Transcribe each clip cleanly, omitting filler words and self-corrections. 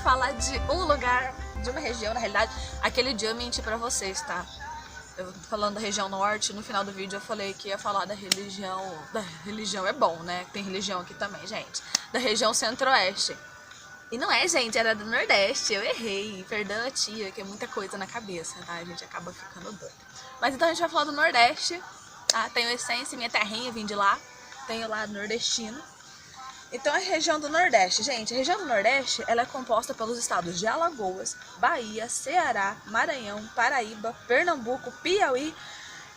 falar de um lugar, de uma região, na realidade. Aquele dia eu menti pra vocês, tá? Eu falando da região norte, no final do vídeo eu falei que ia falar da religião... Da religião é bom, né? Tem religião aqui também, gente. Da região centro-oeste. E não é, gente, era do Nordeste. Eu errei. Perdão a tia, que é muita coisa na cabeça, tá? A gente acaba ficando doido. Mas então a gente vai falar do Nordeste, tá? Tenho essência, minha terrinha, vim de lá. Tenho lá nordestino. Então a região do Nordeste, gente, a região do Nordeste, ela é composta pelos estados de Alagoas, Bahia, Ceará, Maranhão, Paraíba, Pernambuco, Piauí,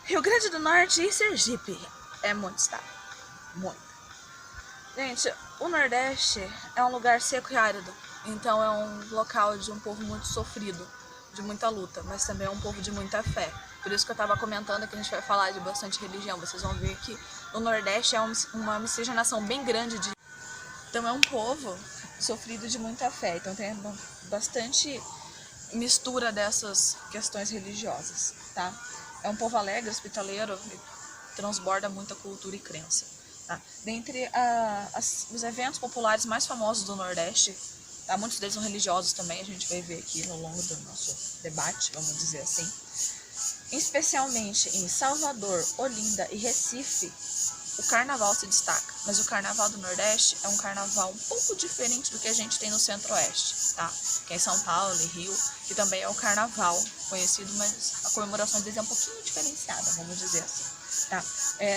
Rio Grande do Norte e Sergipe. É muito estado, muito. Gente, o Nordeste é um lugar seco e árido, então é um local de um povo muito sofrido, de muita luta, mas também é um povo de muita fé. Por isso que eu estava comentando que a gente vai falar de bastante religião. Vocês vão ver que o Nordeste é uma miscigenação bem grande de... Então é um povo sofrido de muita fé, então tem bastante mistura dessas questões religiosas, tá? É um povo alegre, hospitaleiro, transborda muita cultura e crença, tá? Dentre os eventos populares mais famosos do Nordeste, tá? Muitos deles são religiosos também, a gente vai ver aqui no longo do nosso debate, vamos dizer assim. Especialmente em Salvador, Olinda e Recife, o carnaval se destaca, mas o carnaval do Nordeste é um carnaval um pouco diferente do que a gente tem no Centro-Oeste, tá? Que é em São Paulo e Rio, que também é o carnaval conhecido, mas a comemoração deles é um pouquinho diferenciada, vamos dizer assim, tá?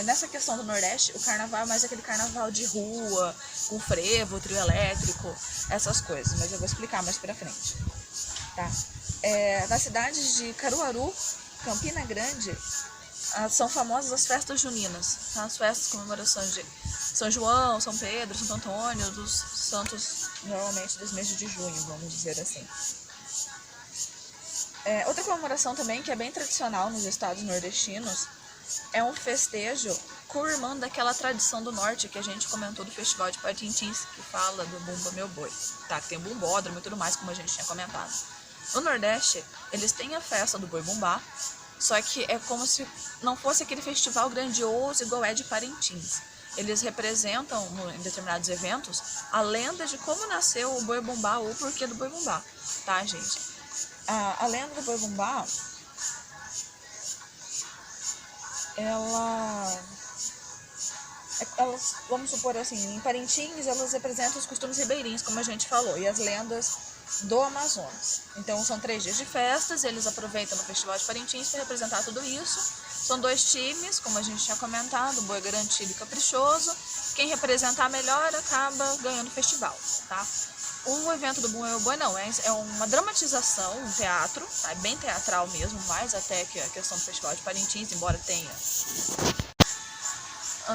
Nessa questão do Nordeste, o carnaval é mais aquele carnaval de rua, com frevo, trio elétrico, essas coisas, mas eu vou explicar mais pra frente, tá? Nas cidades de Caruaru, Campina Grande, são famosas as festas juninas, tá? As festas, comemorações de São João, São Pedro, Santo Antônio, dos santos, normalmente dos meses de junho, vamos dizer assim. Outra comemoração também, que é bem tradicional nos estados nordestinos, é um festejo curmando daquela tradição do norte que a gente comentou do Festival de Parintins, que fala do Bumba Meu Boi, tá? Que tem bumbódromo e tudo mais, como a gente tinha comentado. No Nordeste, eles têm a festa do Boi Bumbá, só que é como se não fosse aquele festival grandioso igual é de Parintins. Eles representam, em determinados eventos, a lenda de como nasceu o Boi Bumbá ou o porquê do Boi Bumbá, tá, gente? A lenda do Boi Bumbá, elas, vamos supor assim, em Parintins elas representam os costumes ribeirinhos, como a gente falou, e as lendas do Amazonas. Então são 3 dias de festas, eles aproveitam no Festival de Parintins para representar tudo isso. São 2 times, como a gente tinha comentado, boi garantido e caprichoso. Quem representar melhor acaba ganhando o festival, tá? O evento do Bumba Meu Boi não, é uma dramatização, um teatro, tá? É bem teatral mesmo, mais até que a questão do Festival de Parintins, embora tenha...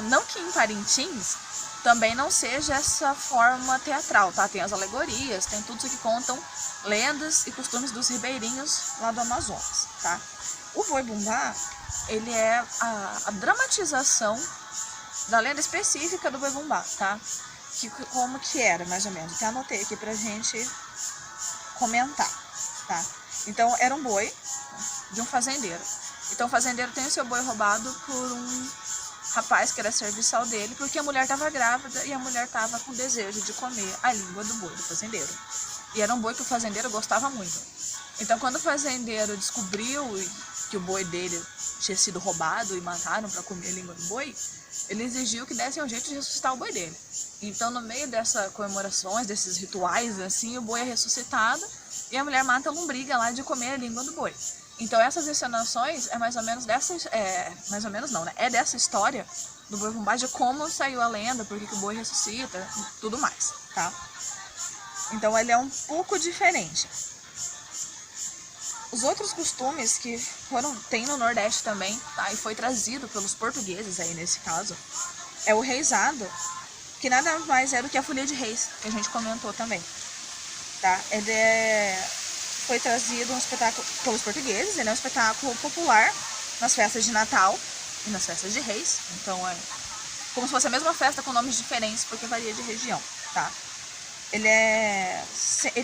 Não que em Parintins também não seja essa forma teatral, tá? Tem as alegorias, tem tudo isso que contam lendas e costumes dos ribeirinhos lá do Amazonas, tá? O Boi Bumbá, ele é a dramatização da lenda específica do Boi Bumbá, tá? Como que era, mais ou menos. Até anotei aqui pra gente comentar, tá? Então, era um boi de um fazendeiro. Então, o fazendeiro tem o seu boi roubado por um rapaz que era serviçal dele, porque a mulher estava grávida e a mulher estava com desejo de comer a língua do boi do fazendeiro. E era um boi que o fazendeiro gostava muito. Então, quando o fazendeiro descobriu que o boi dele tinha sido roubado e mataram para comer a língua do boi, ele exigiu que dessem um jeito de ressuscitar o boi dele. Então, no meio dessas comemorações, desses rituais, assim, o boi é ressuscitado e a mulher mata a lombriga lá de comer a língua do boi. Então essas encenações é mais ou menos dessa, mais ou menos não, né? É dessa história do Boi Bumbá, de como saiu a lenda, porque que o boi ressuscita, tudo mais, tá? Então ele é um pouco diferente. Os outros costumes que tem no Nordeste também, tá? E foi trazido pelos portugueses aí nesse caso, é o reisado, que nada mais é do que a folia de reis, que a gente comentou também, tá? Foi trazido um espetáculo pelos portugueses, ele é um espetáculo popular nas festas de Natal e nas festas de Reis, então é como se fosse a mesma festa com nomes diferentes, porque varia de região, tá?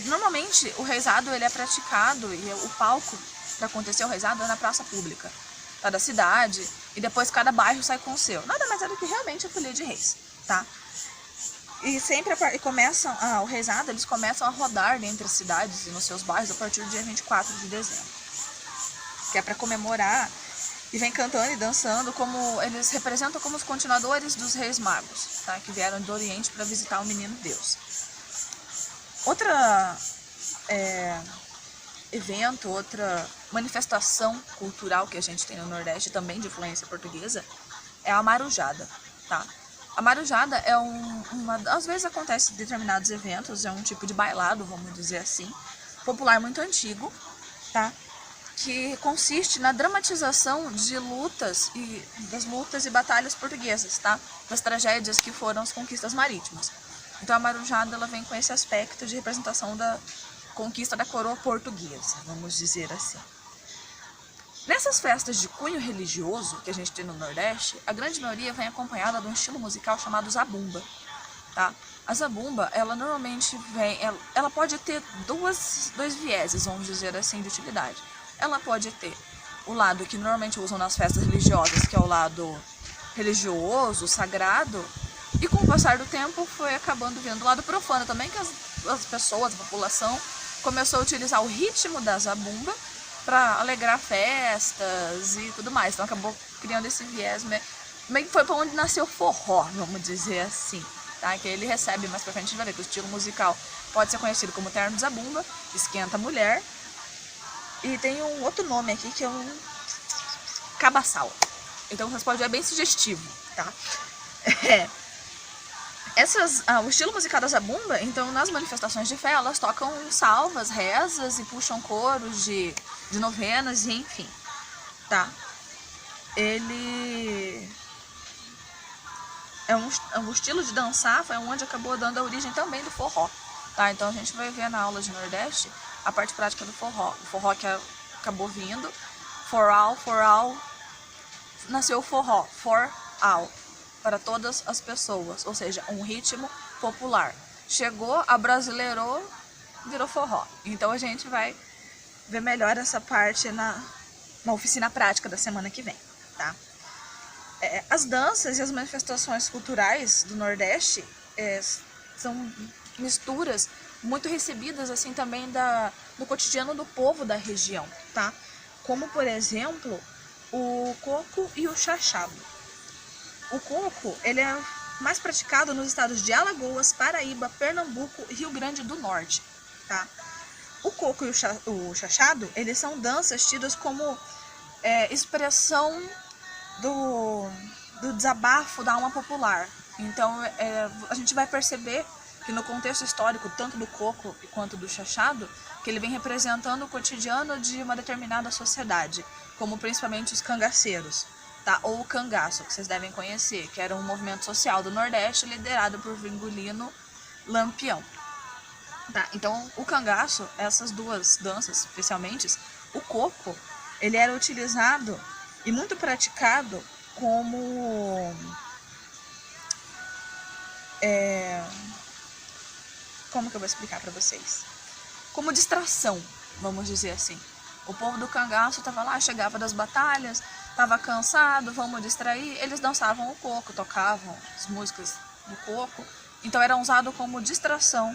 Normalmente o reisado ele é praticado e o palco para acontecer o reisado é na praça pública, tá, da cidade, e depois cada bairro sai com o seu. Nada mais é do que realmente a folia de Reis, tá? E sempre começam, o rezado, eles começam a rodar entre as cidades e nos seus bairros a partir do dia 24 de dezembro. Que é para comemorar, e vem cantando e dançando, como eles representam como os continuadores dos reis magos, tá? Que vieram do Oriente para visitar o menino Deus. Outra evento, outra manifestação cultural que a gente tem no Nordeste, também de influência portuguesa, é a marujada, tá? A marujada é às vezes acontece em determinados eventos, é um tipo de bailado, vamos dizer assim, popular muito antigo, tá? Que consiste na dramatização de das lutas e batalhas portuguesas, tá? Das tragédias que foram as conquistas marítimas. Então a marujada, ela vem com esse aspecto de representação da conquista da coroa portuguesa, vamos dizer assim. Nessas festas de cunho religioso que a gente tem no Nordeste, a grande maioria vem acompanhada de um estilo musical chamado zabumba, tá? A zabumba, ela normalmente ela pode ter dois vieses, vamos dizer assim, de utilidade. Ela pode ter o lado que normalmente usam nas festas religiosas, que é o lado religioso, sagrado, e com o passar do tempo foi acabando vindo o lado profano também, que as pessoas, a população, começou a utilizar o ritmo da zabumba para alegrar festas e tudo mais. Então acabou criando esse viés, meio que foi para onde nasceu o forró, vamos dizer assim, tá? Que ele recebe, mais pra frente a gente vai ver que o estilo musical pode ser conhecido como terno de zabumba, esquenta a mulher, e tem um outro nome aqui que é um cabaçal. Então vocês podem ver, é bem sugestivo, tá? O estilo musical da zabumba, então nas manifestações de fé, elas tocam salvas, rezas e puxam coros de novenas, e enfim, tá? Ele é um estilo de dançar, foi onde acabou dando a origem também do forró, tá? Então a gente vai ver na aula de Nordeste a parte prática do forró. O forró que acabou vindo, for all, nasceu o forró, for all, para todas as pessoas, ou seja, um ritmo popular. Chegou, abrasileirou, virou forró. Então a gente vai ver melhor essa parte na oficina prática da semana que vem, tá? As danças e as manifestações culturais do Nordeste são misturas muito recebidas assim também do cotidiano do povo da região, tá? Como, por exemplo, o coco e o chachado. O coco, ele é mais praticado nos estados de Alagoas, Paraíba, Pernambuco e Rio Grande do Norte, tá? O coco e o chachado, eles são danças tidas como expressão do desabafo da alma popular. Então, a gente vai perceber que no contexto histórico, tanto do coco quanto do chachado, que ele vem representando o cotidiano de uma determinada sociedade, como principalmente os cangaceiros, tá? Ou o cangaço, que vocês devem conhecer, que era um movimento social do Nordeste liderado por Virgulino Lampião. Tá, então o cangaço, essas duas danças especialmente, o coco, ele era utilizado e muito praticado como como que eu vou explicar para vocês? Como distração, vamos dizer assim. O povo do cangaço estava lá, chegava das batalhas, estava cansado, vamos distrair, eles dançavam o coco, tocavam as músicas do coco, então era usado como distração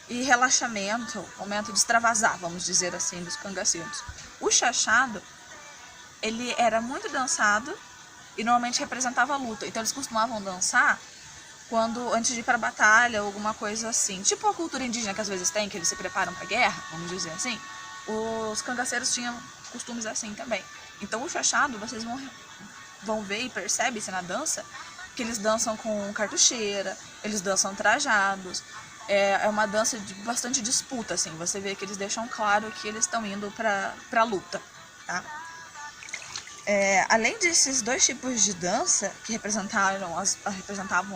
e relaxamento, momento de extravasar, vamos dizer assim, dos cangaceiros. O chachado, ele era muito dançado e normalmente representava a luta, então eles costumavam dançar antes de ir para a batalha ou alguma coisa assim, tipo a cultura indígena que às vezes tem, que eles se preparam para a guerra, vamos dizer assim. Os cangaceiros tinham costumes assim também. Então o chachado, vocês vão ver e percebem-se na dança, que eles dançam com cartucheira, eles dançam trajados. É uma dança de bastante disputa, assim. Você vê que eles deixam claro que eles estão indo pra luta, tá? Além desses dois tipos de dança que representavam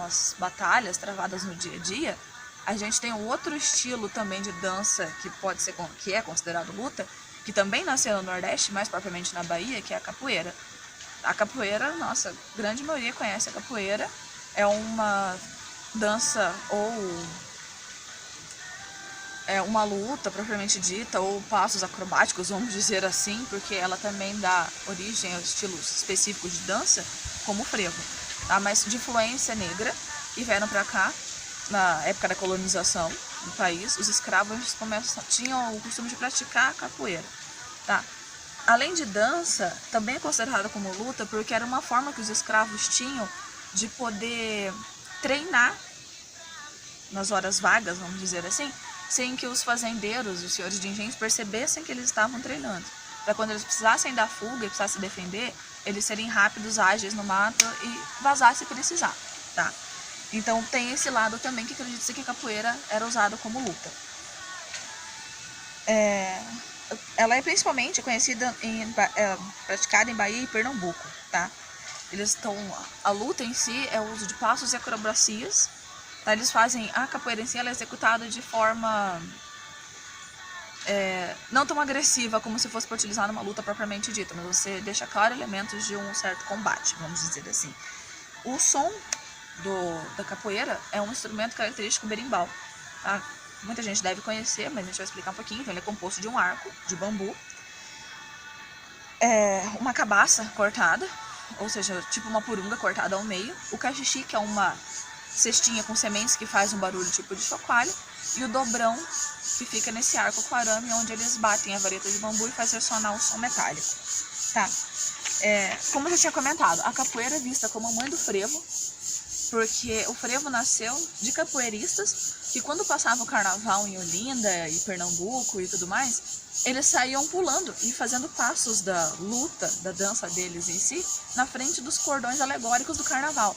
as batalhas travadas no dia a dia, a gente tem um outro estilo também de dança que é considerado luta, que também nasceu no Nordeste, mais propriamente na Bahia, que é a capoeira. A capoeira, nossa, a grande maioria conhece a capoeira. É uma dança ou uma luta propriamente dita, ou passos acrobáticos, vamos dizer assim, porque ela também dá origem a estilos específicos de dança, como o frevo, tá? Mas de influência negra, e vieram pra cá, na época da colonização do país, os escravos tinham o costume de praticar capoeira, tá? Além de dança, também é considerada como luta porque era uma forma que os escravos tinham de poder treinar nas horas vagas, vamos dizer assim, sem que os fazendeiros, os senhores de engenhos, percebessem que eles estavam treinando. Para quando eles precisassem dar fuga e precisassem se defender, eles serem rápidos, ágeis no mato e vazar se precisar, tá? Então tem esse lado também que acredita-se que a capoeira era usada como luta. Ela é principalmente conhecida praticada em Bahia e Pernambuco, tá? A luta em si é o uso de passos e acrobacias, tá? Eles fazem a capoeira em si, ela é executada de forma não tão agressiva como se fosse para utilizar numa luta propriamente dita, mas você deixa claro elementos de um certo combate, vamos dizer assim. O som da capoeira é um instrumento característico berimbau, tá? Muita gente deve conhecer, mas a gente vai explicar um pouquinho. Então ele é composto de um arco de bambu, uma cabaça cortada, ou seja, tipo uma purunga cortada ao meio, o cachixi, que é uma cestinha com sementes que faz um barulho tipo de chocalho, e o dobrão, que fica nesse arco com arame, onde eles batem a vareta de bambu e faz ressonar o som metálico, tá? Como eu já tinha comentado, a capoeira é vista como a mãe do frevo, porque o frevo nasceu de capoeiristas que, quando passava o carnaval em Olinda e Pernambuco e tudo mais, eles saíam pulando e fazendo passos da luta, da dança deles em si, na frente dos cordões alegóricos do carnaval.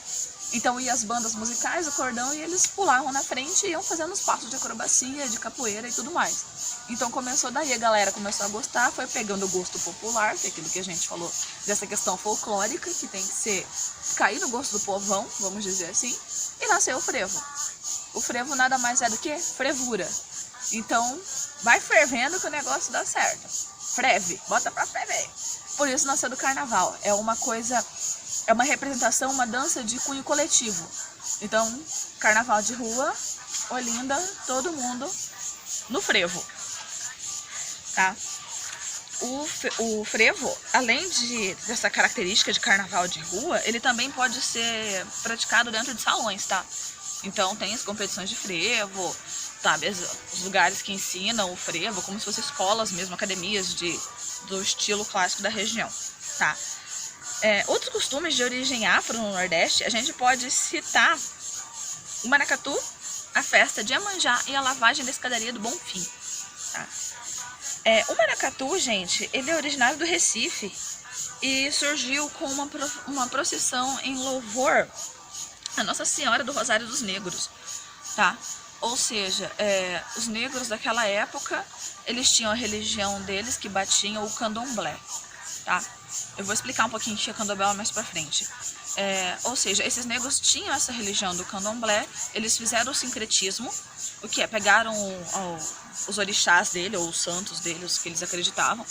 Então iam as bandas musicais, o cordão, e eles pulavam na frente e iam fazendo os passos de acrobacia, de capoeira e tudo mais. Então começou daí, a galera começou a gostar, foi pegando o gosto popular, que é aquilo que a gente falou dessa questão folclórica, que tem que cair no gosto do povão, vamos dizer assim, e nasceu o frevo. O frevo nada mais é do que frevura. Então, vai fervendo que o negócio dá certo. Freve, bota pra ferver. Por isso nasceu do carnaval. É uma representação, uma dança de cunho coletivo. Então, carnaval de rua, Olinda, todo mundo no frevo, tá? O frevo, além dessa característica de carnaval de rua, ele também pode ser praticado dentro de salões, tá? Então tem as competições de frevo, sabe? Os lugares que ensinam o frevo, como se fossem escolas mesmo, academias do estilo clássico da região, tá? Outros costumes de origem afro no Nordeste, a gente pode citar o maracatu, a festa de Iemanjá e a lavagem da escadaria do Bonfim, tá? O maracatu, gente, ele é originário do Recife e surgiu com uma procissão em louvor a Nossa Senhora do Rosário dos Negros, tá? Ou seja, os negros daquela época, eles tinham a religião deles que batiam o candomblé, tá? Eu vou explicar um pouquinho o que é candomblé mais pra frente. Ou seja, esses negros tinham essa religião do candomblé, eles fizeram o sincretismo, o que pegaram os orixás dele, ou os santos deles, que eles acreditavam,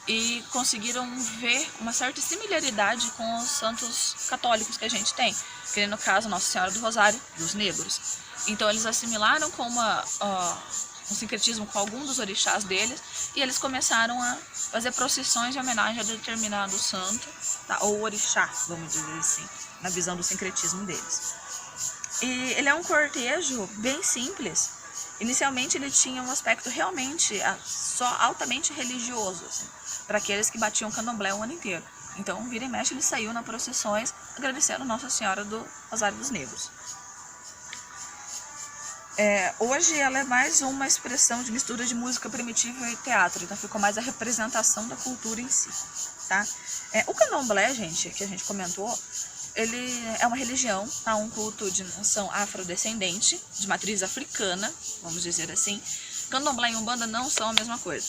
e conseguiram ver uma certa similaridade com os santos católicos que a gente tem, que no caso Nossa Senhora do Rosário dos Negros. Então eles assimilaram com um sincretismo com algum dos orixás deles, e eles começaram a fazer procissões em homenagem a determinado santo, tá? Ou orixá, vamos dizer assim, na visão do sincretismo deles. E ele é um cortejo bem simples. Inicialmente ele tinha um aspecto realmente só altamente religioso, assim, para aqueles que batiam candomblé o ano inteiro. Então, vira e mexe, ele saiu nas procissões agradecendo Nossa Senhora do Rosário dos Negros. Hoje ela é mais uma expressão de mistura de música primitiva e teatro, então ficou mais a representação da cultura em si, tá? O candomblé, gente, que a gente comentou, ele é uma religião, tá? Um culto de nação afrodescendente, de matriz africana, vamos dizer assim. Candomblé e Umbanda não são a mesma coisa.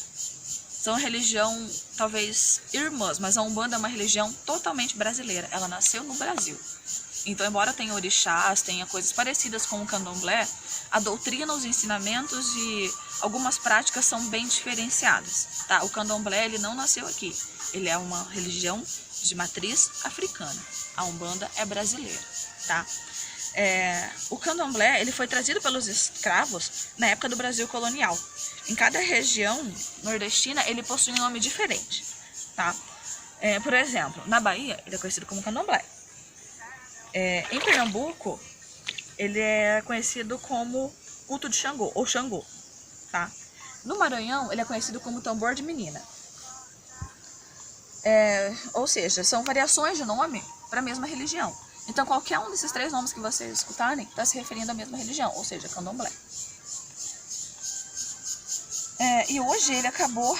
São religião, talvez, irmãs, mas a Umbanda é uma religião totalmente brasileira. Ela nasceu no Brasil. Então, embora tenha orixás, tenha coisas parecidas com o candomblé, a doutrina, os ensinamentos e algumas práticas são bem diferenciadas, tá? O candomblé, ele não nasceu aqui. Ele é uma religião de matriz africana. A Umbanda é brasileira, tá? O candomblé, ele foi trazido pelos escravos na época do Brasil colonial. Em cada região nordestina, ele possui um nome diferente, tá? Por exemplo, na Bahia, ele é conhecido como candomblé. Em Pernambuco, ele é conhecido como culto de Xangô, ou Xangô, tá? No Maranhão, ele é conhecido como tambor de menina. Ou seja, são variações de nome para a mesma religião. Então, qualquer um desses 3 nomes que vocês escutarem está se referindo à mesma religião, ou seja, candomblé. E hoje ele acabou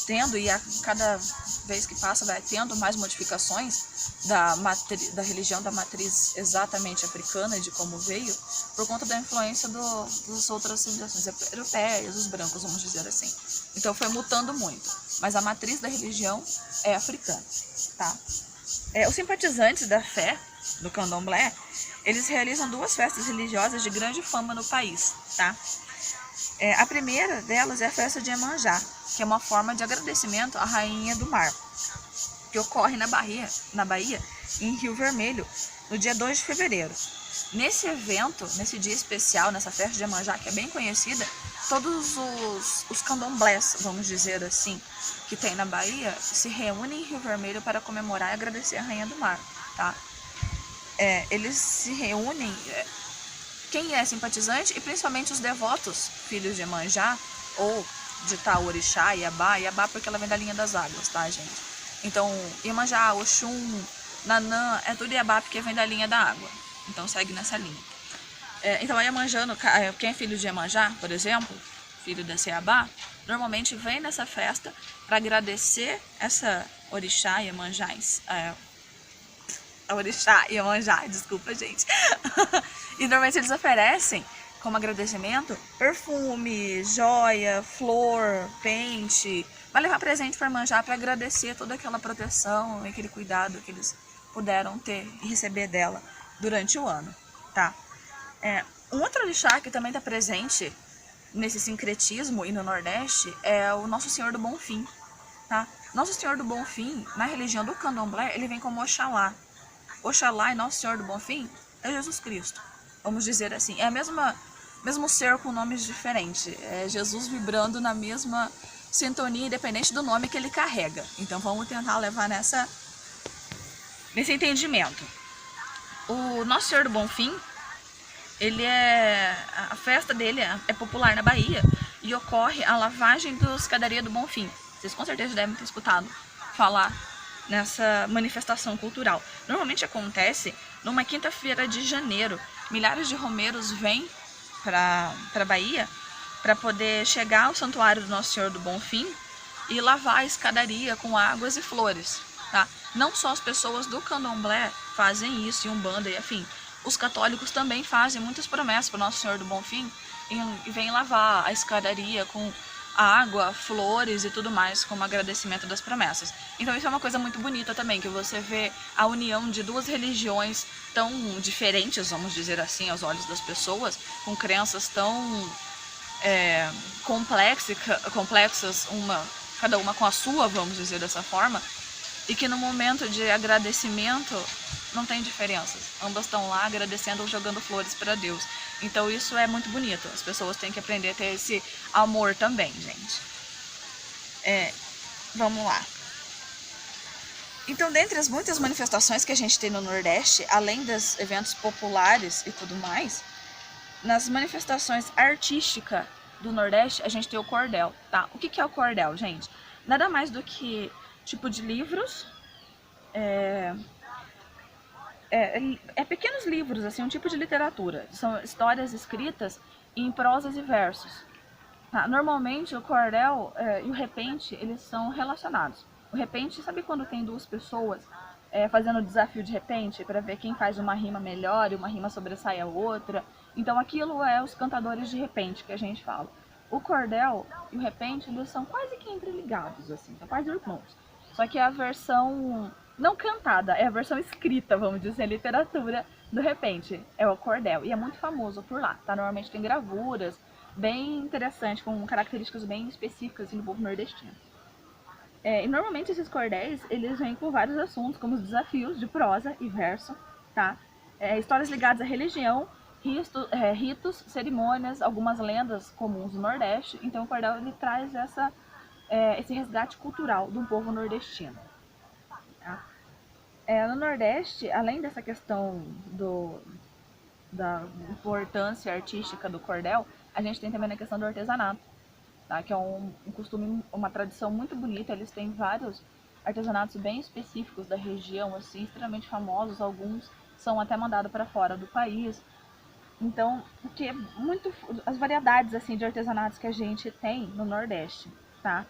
tendo, e a cada vez que passa vai tendo mais modificações da religião da matriz exatamente africana, de como veio, por conta da influência das outras civilizações europeias, os brancos, vamos dizer assim. Então foi mutando muito, mas a matriz da religião é africana, tá? Os simpatizantes da fé do candomblé, eles realizam 2 festas religiosas de grande fama no país, tá? A primeira delas é a festa de Iemanjá, que é uma forma de agradecimento à Rainha do Mar, que ocorre na Bahia, em Rio Vermelho, no dia 2 de fevereiro. Nesse evento, nesse dia especial, nessa festa de Iemanjá, que é bem conhecida, todos os candomblés, vamos dizer assim, que tem na Bahia, se reúnem em Rio Vermelho para comemorar e agradecer a Rainha do Mar, tá? Eles se reúnem, quem é simpatizante, e principalmente os devotos, filhos de Iemanjá, ou de Taorixá, Iabá porque ela vem da linha das águas, tá, gente? Então, Iemanjá, Oxum, Nanã, é tudo Iabá porque vem da linha da água. Então, segue nessa linha. Então, a Iemanjá, quem é filho de Iemanjá, por exemplo, filho dessa Iabá, normalmente vem nessa festa para agradecer essa orixá Iemanjá, a orixá Iemanjá, desculpa, gente. E normalmente eles oferecem, como agradecimento, perfume, joia, flor, pente. Vai levar presente para Iemanjá para agradecer toda aquela proteção e aquele cuidado que eles puderam ter e receber dela durante o ano, tá? Um outro orixá que também está presente nesse sincretismo e no Nordeste é o Nosso Senhor do Bonfim, tá? Nosso Senhor do Bonfim, na religião do candomblé, ele vem como Oxalá. Oxalá e Nosso Senhor do Bonfim é Jesus Cristo, vamos dizer assim. É mesmo ser com nomes diferentes. É Jesus vibrando na mesma sintonia, independente do nome que ele carrega. Então vamos tentar levar nesse entendimento. O Nosso Senhor do Bonfim, a festa dele é popular na Bahia e ocorre a lavagem da escadaria do Bonfim. Vocês com certeza devem ter escutado falar nessa manifestação cultural. Normalmente acontece numa quinta-feira de janeiro. Milhares de romeiros vêm para a Bahia para poder chegar ao santuário do Nosso Senhor do Bonfim e lavar a escadaria com águas e flores, tá? Não só as pessoas do candomblé fazem isso, e umbanda e afim. Os católicos também fazem muitas promessas para o Nosso Senhor do Bonfim e vêm lavar a escadaria com água, flores e tudo mais como agradecimento das promessas. Então isso é uma coisa muito bonita também, que você vê a união de 2 religiões tão diferentes, vamos dizer assim, aos olhos das pessoas, com crenças tão complexas, cada uma com a sua, vamos dizer dessa forma, e que no momento de agradecimento não tem diferenças. Ambas estão lá agradecendo ou jogando flores para Deus. Então isso é muito bonito. As pessoas têm que aprender a ter esse amor também, gente. Vamos lá. Então, dentre as muitas manifestações que a gente tem no Nordeste, além dos eventos populares e tudo mais, nas manifestações artísticas do Nordeste, a gente tem o cordel, tá? O que é o cordel, gente? Nada mais do que tipo de livros, pequenos livros, assim, um tipo de literatura. São histórias escritas em prosas e versos. Tá? Normalmente o cordel e o repente, eles são relacionados. O repente, sabe quando tem 2 pessoas fazendo desafio de repente, para ver quem faz uma rima melhor e uma rima sobressai a outra? Então aquilo é os cantadores de repente que a gente fala. O cordel e o repente, eles são quase que interligados, assim, são quase irmãos. Só que é a versão não cantada, é a versão escrita, vamos dizer, literatura do repente, é o cordel. E é muito famoso por lá, tá? Normalmente tem gravuras bem interessantes, com características bem específicas assim, do povo nordestino. E normalmente esses cordéis, eles vêm com vários assuntos, como os desafios de prosa e verso, tá? Histórias ligadas à religião, ritos, cerimônias, algumas lendas comuns do Nordeste. Então o cordel ele traz esse resgate cultural do povo nordestino. Tá? No Nordeste, além dessa questão da importância artística do cordel, a gente tem também a questão do artesanato, tá? Que é um costume, uma tradição muito bonita. Eles têm vários artesanatos bem específicos da região, assim, extremamente famosos. Alguns são até mandados para fora do país. Então, porque muito as variedades assim de artesanatos que a gente tem no Nordeste, tá?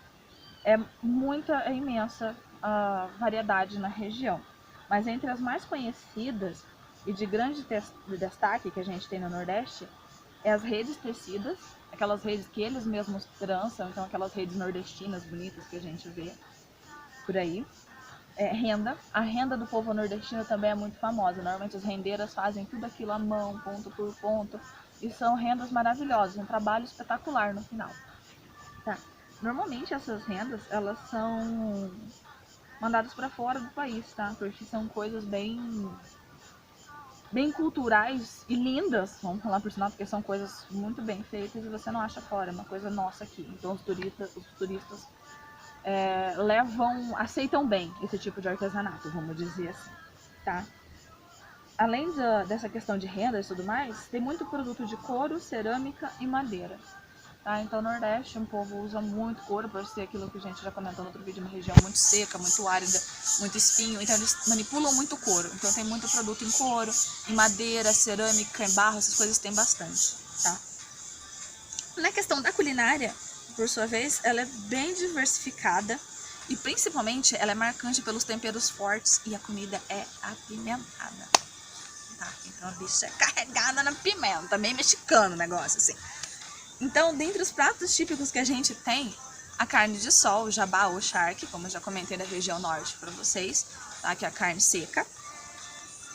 É imensa a variedade na região. Mas entre as mais conhecidas e de grande destaque que a gente tem no Nordeste é as redes tecidas, aquelas redes que eles mesmos trançam, então aquelas redes nordestinas bonitas que a gente vê por aí. Renda. A renda do povo nordestino também é muito famosa. Normalmente as rendeiras fazem tudo aquilo à mão, ponto por ponto. E são rendas maravilhosas, um trabalho espetacular no final. Tá. Normalmente essas rendas, elas são mandadas para fora do país, tá? Porque são coisas bem culturais e lindas, vamos falar por sinal, porque são coisas muito bem feitas e você não acha fora, é uma coisa nossa aqui. Então os turistas aceitam bem esse tipo de artesanato, vamos dizer assim, tá? Além dessa questão de renda e tudo mais, tem muito produto de couro, cerâmica e madeira. Tá? Então, no Nordeste, o povo usa muito couro, por ser aquilo que a gente já comentou no outro vídeo, uma região muito seca, muito árida, muito espinho. Então, eles manipulam muito couro. Então, tem muito produto em couro, em madeira, cerâmica, em barro, essas coisas tem bastante. Tá? Na questão da culinária, por sua vez, ela é bem diversificada e, principalmente, ela é marcante pelos temperos fortes e a comida é apimentada. Tá? Então, a bicha é carregada na pimenta, meio mexicano o negócio, assim. Então, dentre os pratos típicos que a gente tem, a carne de sol, o jabá ou charque, como eu já comentei da região norte para vocês, tá? Que é a carne seca,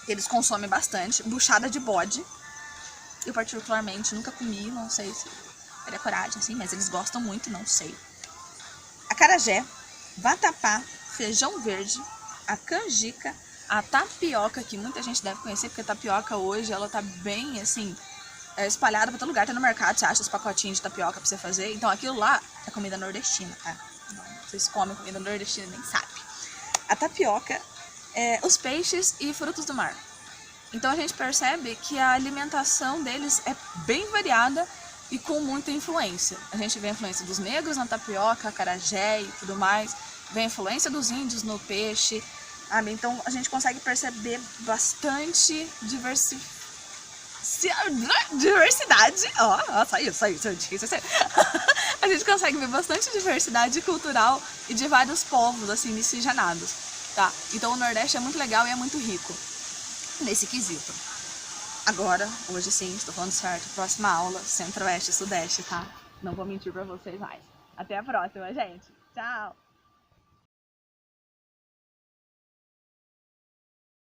eles consomem bastante, buchada de bode. Eu particularmente nunca comi, não sei se teria coragem, assim, mas eles gostam muito, não sei. Acarajé, vatapá, feijão verde, a canjica, a tapioca, que muita gente deve conhecer, porque a tapioca hoje, ela tá bem, assim, espalhada pra todo lugar. Tá no mercado, você acha os pacotinhos de tapioca pra você fazer. Então aquilo lá é comida nordestina, tá? Vocês comem comida nordestina e nem sabem. A tapioca, os peixes e frutos do mar. Então a gente percebe que a alimentação deles é bem variada e com muita influência. A gente vê a influência dos negros na tapioca, acarajé e tudo mais. Vê a influência dos índios no peixe. Sabe? Então a gente consegue perceber bastante diversidade, saiu, difícil. A gente consegue ver bastante diversidade cultural e de vários povos, assim, miscigenados, tá? Então o Nordeste é muito legal e é muito rico nesse quesito. Agora, hoje sim, estou falando certo, próxima aula, Centro-Oeste e Sudeste, tá? Não vou mentir pra vocês mais. Até a próxima, gente. Tchau!